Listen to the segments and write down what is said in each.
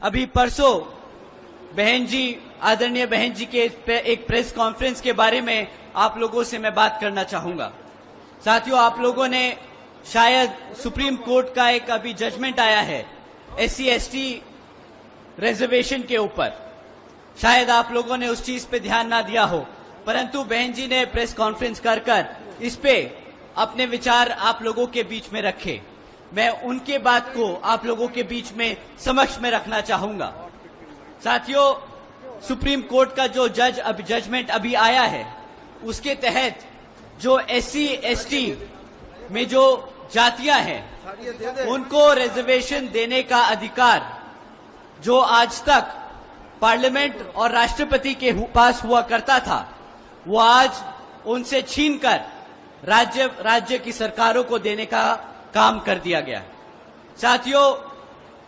अभी परसों बहन जी, आदरणीय बहन जी के एक प्रेस कॉन्फ्रेंस के बारे में आप लोगों से मैं बात करना चाहूंगा। साथियों, आप लोगों ने शायद सुप्रीम कोर्ट का एक अभी जजमेंट आया है SC/ST रिजर्वेशन के ऊपर, शायद आप लोगों ने उस चीज पे ध्यान ना दिया हो, परंतु बहन जी ने प्रेस कॉन्फ्रेंस कर इस पे अपने विचार आप लोगों के बीच में रखे। मैं उनके बात को आप लोगों के बीच में समक्ष में रखना चाहूंगा। साथियों, सुप्रीम कोर्ट का जो जजमेंट अभी आया है, उसके तहत जो SC/ST में जो जातियां हैं उनको रिजर्वेशन देने का अधिकार जो आज तक पार्लियामेंट और राष्ट्रपति के पास हुआ करता था, वो आज उनसे छीनकर राज्य की सरकारों को देने का काम कर दिया गया। साथियों,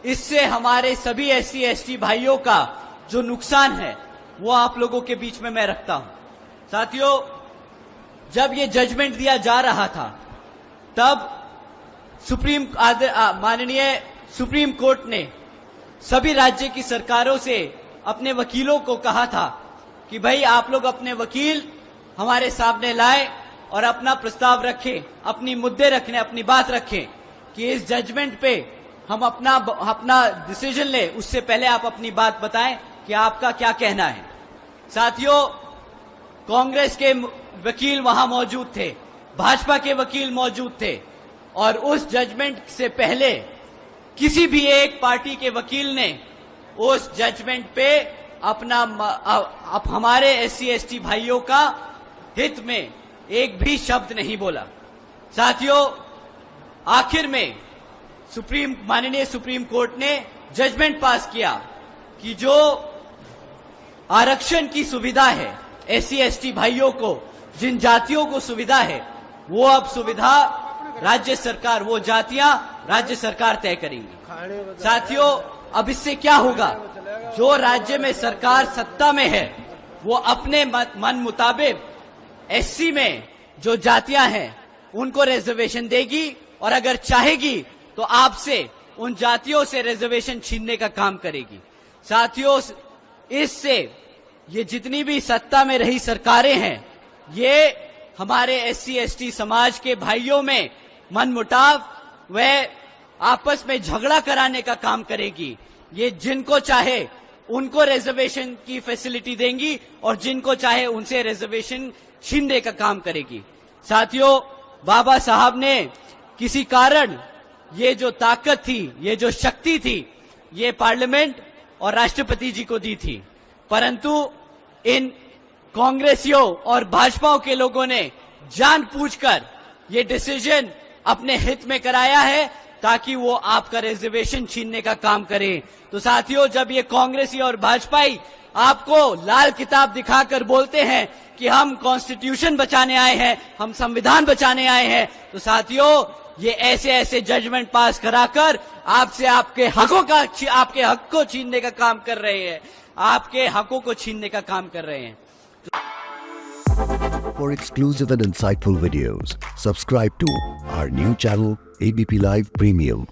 इससे हमारे सभी SC/ST भाइयों का जो नुकसान है वो आप लोगों के बीच में मैं रखता हूं। साथियों, जब ये जजमेंट दिया जा रहा था तब माननीय सुप्रीम कोर्ट ने सभी राज्य की सरकारों से अपने वकीलों को कहा था कि भाई आप लोग अपने वकील हमारे सामने लाए और अपना प्रस्ताव रखें, अपनी मुद्दे रखें, अपनी बात रखें कि इस जजमेंट पे हम अपना डिसीजन ले, उससे पहले आप अपनी बात बताएं कि आपका क्या कहना है। साथियों, कांग्रेस के वकील वहां मौजूद थे, भाजपा के वकील मौजूद थे और उस जजमेंट से पहले किसी भी एक पार्टी के वकील ने उस जजमेंट पे हमारे SC/ST भाइयों का हित में एक भी शब्द नहीं बोला। साथियों, आखिर में माननीय सुप्रीम कोर्ट ने जजमेंट पास किया कि जो आरक्षण की सुविधा है SC/ST भाइयों को, जिन जातियों को सुविधा है, वो अब सुविधा राज्य सरकार, वो जातियां राज्य सरकार तय करेंगी। साथियों, अब इससे क्या होगा, जो राज्य में सरकार सत्ता में है वो अपने मन मुताबिक SC में जो जातियां हैं उनको रिजर्वेशन देगी और अगर चाहेगी तो आपसे उन जातियों से रिजर्वेशन छीनने का काम करेगी। साथियों, इससे ये जितनी भी सत्ता में रही सरकारें हैं, ये हमारे SC/ST समाज के भाइयों में मनमुटाव व आपस में झगड़ा कराने का काम करेगी। ये जिनको चाहे उनको रिजर्वेशन की फैसिलिटी देंगी और जिनको चाहे उनसे रिजर्वेशन छीनने का काम करेगी। साथियों, बाबा साहब ने किसी कारण ये जो ताकत थी, ये जो शक्ति थी, ये पार्लियामेंट और राष्ट्रपति जी को दी थी, परंतु इन कांग्रेसियों और भाजपाओं के लोगों ने जानबूझकर ये डिसीजन अपने हित में कराया है ताकि वो आपका रिजर्वेशन छीनने का काम करें। तो साथियों, जब ये कांग्रेसी और भाजपाई आपको लाल किताब दिखाकर बोलते हैं कि हम कॉन्स्टिट्यूशन बचाने आए हैं, हम संविधान बचाने आए हैं, तो साथियों, ये ऐसे जजमेंट पास कराकर आपसे आपके हक को छीनने का काम कर रहे हैं, आपके हकों को छीनने का काम कर रहे हैं। For exclusive and insightful videos, subscribe to our new channel ABP Live Premium.